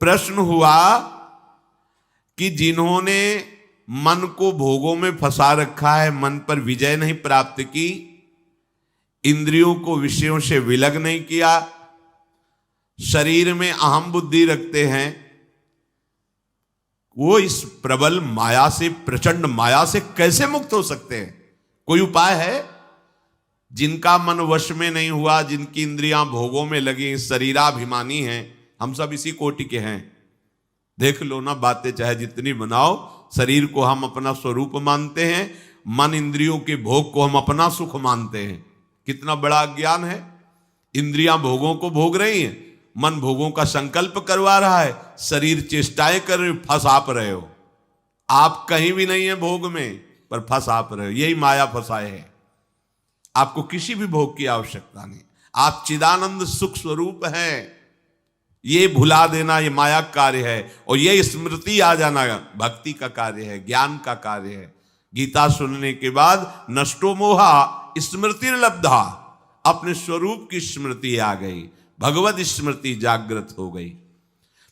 प्रश्न हुआ कि जिन्होंने मन को भोगों में फंसा रखा है, मन पर विजय नहीं प्राप्त की, इंद्रियों को विषयों से विलग नहीं किया, शरीर में अहम बुद्धि रखते हैं, वो इस प्रबल माया से, प्रचंड माया से कैसे मुक्त हो सकते हैं? कोई उपाय है? जिनका मन वश में नहीं हुआ, जिनकी इंद्रियां भोगों में लगी, शरीराभिमानी हैं, हम सब इसी कोटि के हैं। देख लो ना, बातें चाहे जितनी बनाओ, शरीर को हम अपना स्वरूप मानते हैं, मन इंद्रियों के भोग को हम अपना सुख मानते हैं। कितना बड़ा अज्ञान है। इंद्रियां भोगों को भोग रही हैं, मन भोगों का संकल्प करवा रहा है, शरीर चेष्टाएं कर रहे, फंस आप रहे हो। आप कहीं भी नहीं है भोग में, पर फंस आप रहे हो। यही माया फंसाए है। आपको किसी भी भोग की आवश्यकता नहीं, आप चिदानंद सुख स्वरूप हैं। ये भुला देना ये माया कार्य है, और ये स्मृति आ जाना भक्ति का कार्य है, ज्ञान का कार्य है। गीता सुनने के बाद नष्टो मोहा स्मृति लब्धा, अपने स्वरूप की स्मृति आ गई, भगवत स्मृति जागृत हो गई।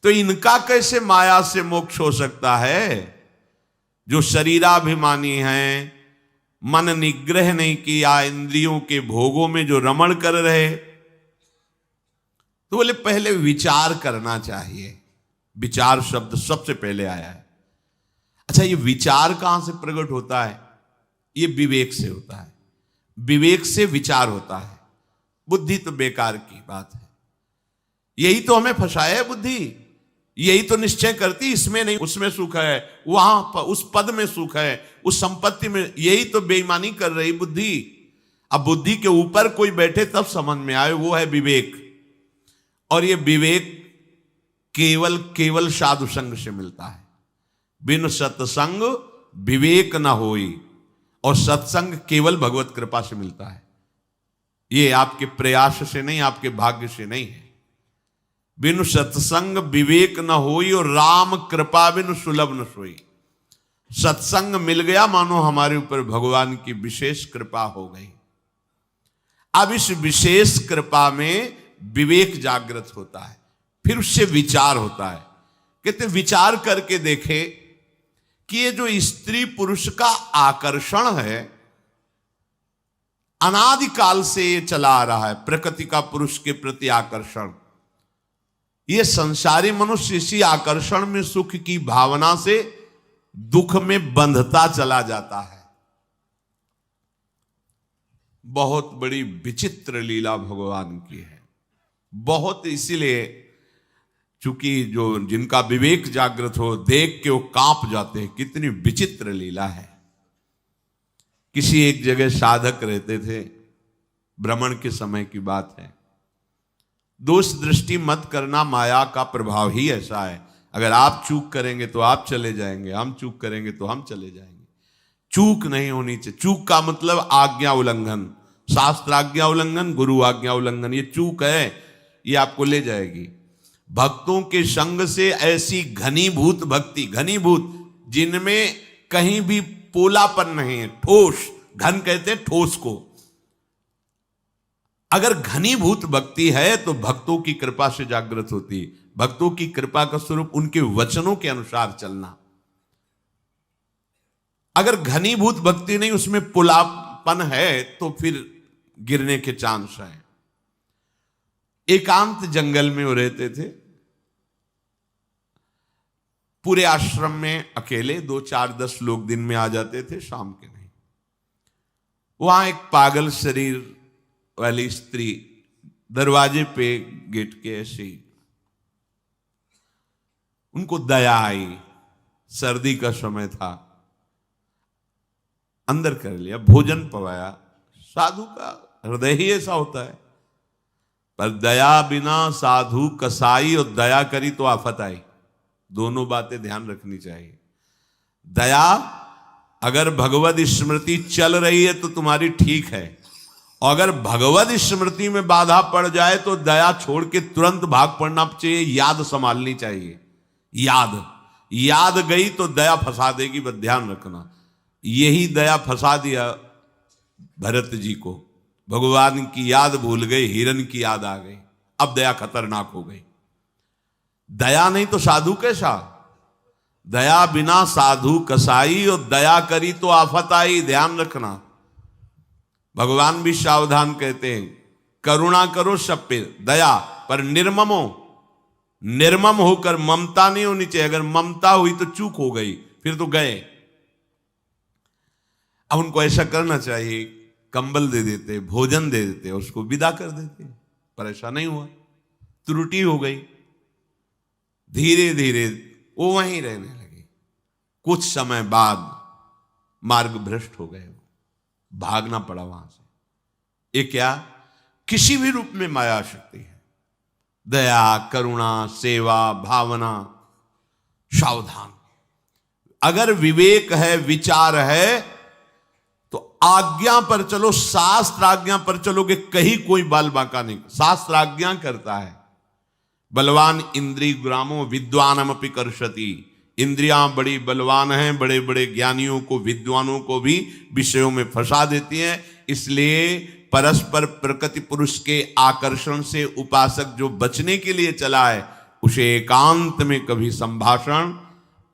तो इनका कैसे माया से मोक्ष हो सकता है? जो शरीराभिमानी हैं, मन निग्रह नहीं किया, इंद्रियों के भोगों में जो रमण कर रहे, तो बोले पहले विचार करना चाहिए। विचार शब्द सबसे पहले आया है। अच्छा, ये विचार कहां से प्रकट होता है? ये विवेक से होता है। विवेक से विचार होता है। बुद्धि तो बेकार की बात है। यही तो हमें फंसाया है बुद्धि। यही तो निश्चय करती, इसमें नहीं उसमें सुख है, वहां उस पद में सुख है, उस संपत्ति में। यही तो बेईमानी कर रही बुद्धि। अब बुद्धि के ऊपर कोई बैठे तब समझ में आए, वो है विवेक। और ये विवेक केवल साधु संग से मिलता है। बिन सत्संग विवेक न होई, और सत्संग केवल भगवत कृपा से मिलता है। ये आपके प्रयास से नहीं, आपके भाग्य से नहीं है। बिन सत्संग विवेक न होई, और राम कृपा बिन सुलभ न सोई। सत्संग मिल गया, मानो हमारे ऊपर भगवान की विशेष कृपा हो गई। अब इस विशेष कृपा में विवेक जागृत होता है, फिर उससे विचार होता है। कहते विचार करके देखे कि ये जो स्त्री पुरुष का आकर्षण है, अनादिकाल से ये चला आ रहा है, प्रकृति का पुरुष के प्रति आकर्षण। ये संसारी मनुष्य इसी आकर्षण में सुख की भावना से दुख में बंधता चला जाता है। बहुत बड़ी विचित्र लीला भगवान की है। बहुत, इसीलिए चूंकि जो जिनका विवेक जागृत हो, देख के वो कांप जाते हैं। कितनी विचित्र लीला है। किसी एक जगह साधक रहते थे, भ्रमण के समय की बात है। दोष दृष्टि मत करना, माया का प्रभाव ही ऐसा है। अगर आप चूक करेंगे तो आप चले जाएंगे, हम चूक करेंगे तो हम चले जाएंगे। चूक नहीं होनी चाहिए। चूक का मतलब आज्ञा उल्लंघन, शास्त्र आज्ञा उल्लंघन, गुरु आज्ञा उल्लंघन। ये चूक है, ये आपको ले जाएगी। भक्तों के संग से ऐसी घनीभूत भक्ति, घनीभूत जिनमें कहीं भी पोलापन नहीं है, ठोस, घन कहते हैं ठोस को। अगर घनीभूत भक्ति है तो भक्तों की कृपा से जागृत होती है। भक्तों की कृपा का स्वरूप उनके वचनों के अनुसार चलना। अगर घनीभूत भक्ति नहीं, उसमें पुलापन है, तो फिर गिरने के चांस हैं। एकांत जंगल में वो रहते थे, पूरे आश्रम में अकेले। 2, 4, 10 लोग दिन में आ जाते थे, शाम के नहीं। वहां एक पागल शरीर वाली स्त्री दरवाजे पे गेट के ऐसे, उनको दया आई। सर्दी का समय था, अंदर कर लिया, भोजन पवाया। साधु का हृदय ही ऐसा होता है। पर दया बिना साधु कसाई, और दया करी तो आफत आई। दोनों बातें ध्यान रखनी चाहिए। दया, अगर भगवत स्मृति चल रही है तो तुम्हारी ठीक है, और अगर भगवत स्मृति में बाधा पड़ जाए तो दया छोड़ के तुरंत भाग पड़ना चाहिए। याद संभालनी चाहिए। याद गई तो दया फंसा देगी, बस ध्यान रखना। यही दया फंसा दिया भरत जी को। भगवान की याद भूल गए, हिरण की याद आ गई। अब दया खतरनाक हो गई। दया नहीं तो साधु कैसा? दया बिना साधु कसाई, और दया करी तो आफत आई। ध्यान रखना, भगवान भी सावधान कहते हैं, करुणा करो सब पे, दया पर निर्ममो, निर्मम होकर ममता नहीं होनी चाहिए। अगर ममता हुई तो चूक हो गई, फिर तो गए। अब उनको ऐसा करना चाहिए, कंबल दे देते, भोजन दे देते, उसको विदा कर देते, पर ऐसा नहीं हुआ, त्रुटि हो गई। धीरे धीरे वो वहीं रहने लगे। कुछ समय बाद मार्ग भ्रष्ट हो गए, भागना पड़ा वहां से। ये क्या? किसी भी रूप में माया शक्ति है। दया, करुणा, सेवा, भावना, सावधान। अगर विवेक है, विचार है, तो आज्ञा पर चलो, शास्त्र आज्ञा पर चलोगे, कहीं कोई बाल बांका नहीं। शास्त्र आज्ञा करता है, बलवान इंद्रिय ग्रामो विद्वानमपि कर्षति। इंद्रियां बड़ी बलवान हैं, बड़े बड़े ज्ञानियों को, विद्वानों को भी विषयों में फंसा देती हैं। इसलिए परस्पर प्रकृति पुरुष के आकर्षण से उपासक जो बचने के लिए चला है, उसे एकांत में कभी संभाषण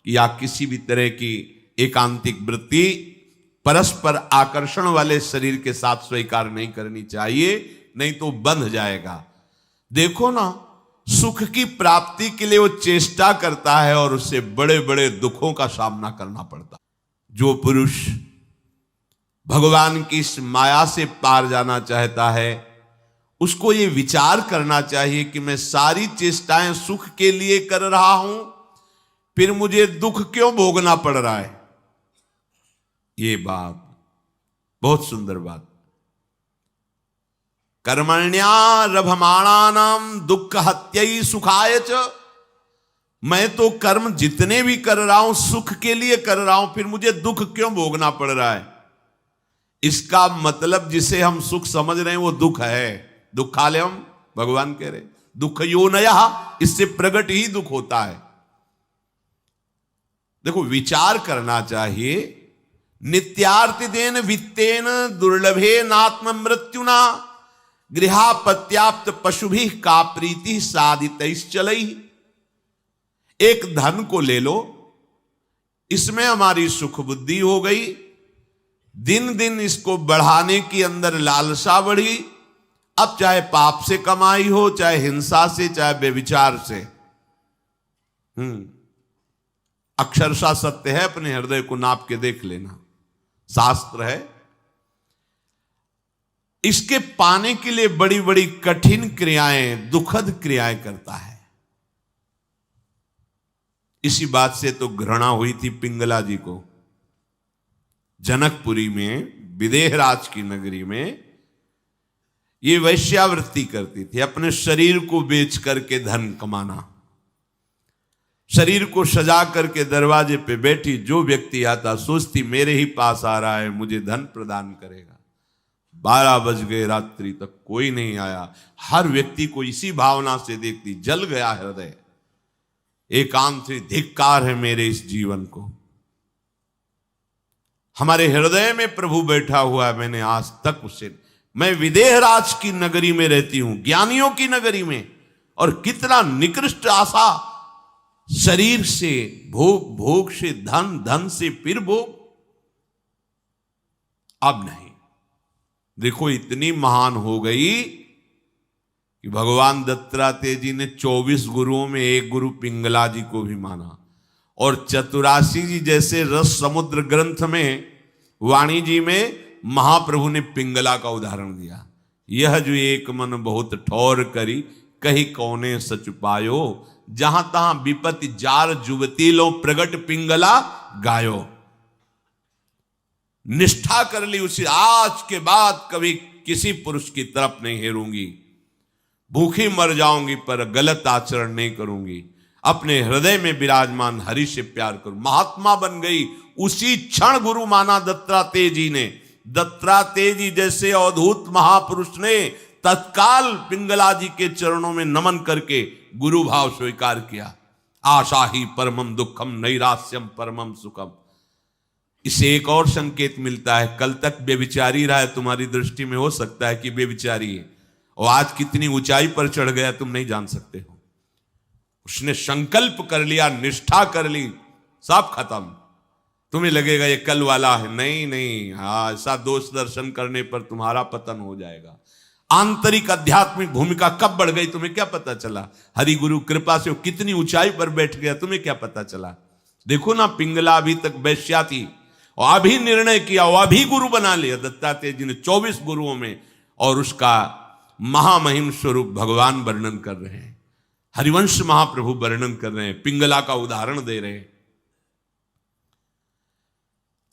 या किसी भी तरह की एकांतिक वृत्ति परस्पर आकर्षण वाले शरीर के साथ स्वीकार नहीं करनी चाहिए, नहीं तो बंध जाएगा। देखो ना, सुख की प्राप्ति के लिए वो चेष्टा करता है और उससे बड़े बड़े दुखों का सामना करना पड़ता है। जो पुरुष भगवान की इस माया से पार जाना चाहता है, उसको ये विचार करना चाहिए कि मैं सारी चेष्टाएं सुख के लिए कर रहा हूं, फिर मुझे दुख क्यों भोगना पड़ रहा है। ये बात बहुत सुंदर बात। कर्मण्यारभमाणानाम दुख हत्यै सुखाय च। मैं तो कर्म जितने भी कर रहा हूं सुख के लिए कर रहा हूं, फिर मुझे दुख क्यों भोगना पड़ रहा है। इसका मतलब जिसे हम सुख समझ रहे हैं वो दुख है। दुखालयम, भगवान कह रहे दुख योनयः, इससे प्रकट ही दुख होता है। देखो, विचार करना चाहिए। नित्यार्थिदेन वित्तेन दुर्लभे नात्म मृत्युना गृहापत्याप्त पशुभि का प्रीति साधितैश्चलैः। एक धन को ले लो, इसमें हमारी सुख बुद्धि हो गई, दिन दिन इसको बढ़ाने की अंदर लालसा बढ़ी। अब चाहे पाप से कमाई हो, चाहे हिंसा से, चाहे बेविचार से, अक्षरशः सत्य है, अपने हृदय को नाप के देख लेना, शास्त्र है। इसके पाने के लिए बड़ी बड़ी कठिन क्रियाएं, दुखद क्रियाएं करता है। इसी बात से तो घृणा हुई थी पिंगला जी को। जनकपुरी में, विदेहराज की नगरी में, ये वैश्यावृत्ति करती थी। अपने शरीर को बेच करके धन कमाना, शरीर को सजा करके दरवाजे पे बैठी, जो व्यक्ति आता सोचती मेरे ही पास आ रहा है, मुझे धन प्रदान करेगा। 12 बज गए, रात्रि तक कोई नहीं आया। हर व्यक्ति को इसी भावना से देखती, जल गया हृदय। एकांत से धिक्कार है मेरे इस जीवन को। हमारे हृदय में प्रभु बैठा हुआ है, मैंने आज तक उसे, मैं विदेहराज की नगरी में रहती हूं, ज्ञानियों की नगरी में, और कितना निकृष्ट आशा, शरीर से भोग, भोग से धन, धन से फिर भोग। अब नहीं। देखो, इतनी महान हो गई कि भगवान दत्तात्रेय जी ने 24 गुरुओं में एक गुरु पिंगला जी को भी माना। और चतुरासी जी जैसे रस समुद्र ग्रंथ में, वाणी जी में महाप्रभु ने पिंगला का उदाहरण दिया। यह जो एक मन बहुत ठौर करी, कही कौने सच पायो, जहां तहां विपत्ति जार जुवती लो, प्रगट पिंगला गायो। निष्ठा कर ली उसी, आज के बाद कभी किसी पुरुष की तरफ नहीं हेरूंगी, भूखी मर जाऊंगी पर गलत आचरण नहीं करूंगी, अपने हृदय में विराजमान हरि से प्यार करूं। महात्मा बन गई। उसी क्षण गुरु माना दत्तात्रेय जी ने। दत्तात्रेय जी जैसे अवधूत महापुरुष ने तत्काल पिंगला जी के चरणों में नमन करके गुरु भाव स्वीकार किया। आशा ही परमम दुखम, नैरास्यम परमम सुखम। इसे एक और संकेत मिलता है, कल तक बेविचारी रहा है, तुम्हारी दृष्टि में हो सकता है कि बेविचारी है, और आज कितनी ऊंचाई पर चढ़ गया तुम नहीं जान सकते हो। उसने संकल्प कर लिया, निष्ठा कर ली, सब खत्म। तुम्हें लगेगा ये कल वाला है, नहीं नहीं, हाँ, ऐसा दोष दर्शन करने पर तुम्हारा पतन हो जाएगा। आंतरिक आध्यात्मिक भूमिका कब बढ़ गई तुम्हें क्या पता चला? हरि गुरु कृपा से वो कितनी ऊंचाई पर बैठ गया तुम्हें क्या पता चला? देखो ना, पिंगला अभी तक वैश्या थी और अभी निर्णय किया, वो अभी गुरु बना लिया दत्तात्रेय जी ने 24 गुरुओं में, और उसका महामहिम स्वरूप भगवान वर्णन कर रहे हैं, हरिवंश महाप्रभु वर्णन कर रहे हैं, पिंगला का उदाहरण दे रहे हैं।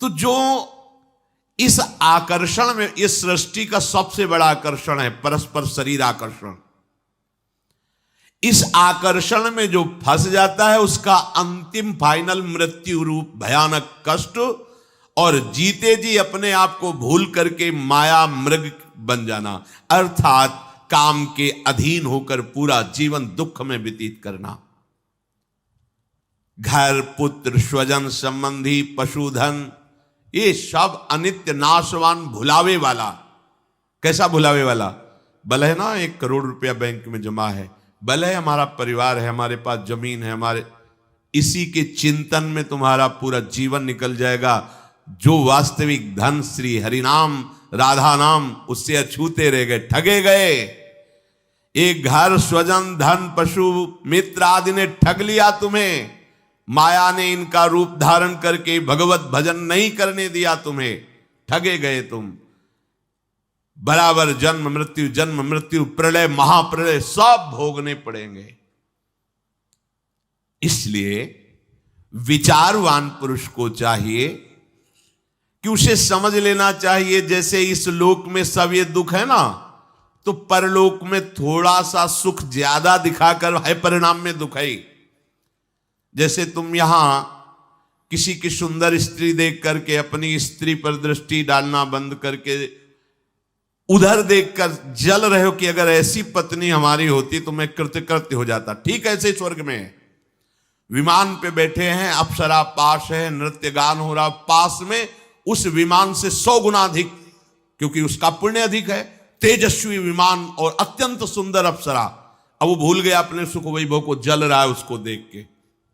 तो जो इस आकर्षण में, इस सृष्टि का सबसे बड़ा आकर्षण है परस्पर शरीर आकर्षण, इस आकर्षण में जो फंस जाता है उसका अंतिम फाइनल मृत्यु रूप भयानक कष्ट, और जीते जी अपने आप को भूल करके माया मृग बन जाना, अर्थात काम के अधीन होकर पूरा जीवन दुख में व्यतीत करना। घर, पुत्र, स्वजन, संबंधी, पशुधन, ये सब अनित्य, नाशवान, भुलावे वाला। कैसा भुलावे वाला? भले है ना 1 करोड़ रुपया बैंक में जमा है, भले है हमारा परिवार है, हमारे पास जमीन है, हमारे, इसी के चिंतन में तुम्हारा पूरा जीवन निकल जाएगा। जो वास्तविक धन श्री हरिनाम राधा नाम, उससे अछूते रह गए, ठगे गए। एक घर, स्वजन, धन, पशु, मित्र आदि ने ठग लिया तुम्हें, माया ने इनका रूप धारण करके भगवत भजन नहीं करने दिया तुम्हें, ठगे गए तुम। बराबर जन्म मृत्यु, प्रलय, महाप्रलय सब भोगने पड़ेंगे। इसलिए विचारवान पुरुष को चाहिए कि उसे समझ लेना चाहिए, जैसे इस लोक में सब ये दुख है ना, तो परलोक में थोड़ा सा सुख ज्यादा दिखाकर है परिणाम में दुख है। जैसे तुम यहां किसी की सुंदर स्त्री देख करके अपनी स्त्री पर दृष्टि डालना बंद करके उधर देखकर जल रहे हो कि अगर ऐसी पत्नी हमारी होती तो मैं कृतकृत्य हो जाता। ठीक ऐसे स्वर्ग में विमान पे बैठे हैं, अप्सरा पास है, नृत्य गान हो रहा, पास में उस विमान से 100 गुना अधिक, क्योंकि उसका पुण्य अधिक है, तेजस्वी विमान और अत्यंत सुंदर अप्सरा। अब वो भूल गया अपने सुख वैभव को, जल रहा है उसको देख के।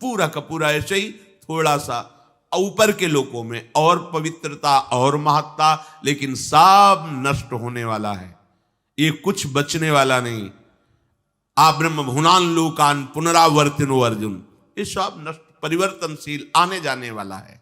पूरा का पूरा ऐसे ही थोड़ा सा ऊपर के लोकों में और पवित्रता और महत्ता, लेकिन सब नष्ट होने वाला है, ये कुछ बचने वाला नहीं। आ ब्रह्म भुनान लोकान पुनरावर्तिनो अर्जुन, ये सब नष्ट, परिवर्तनशील, आने जाने वाला है।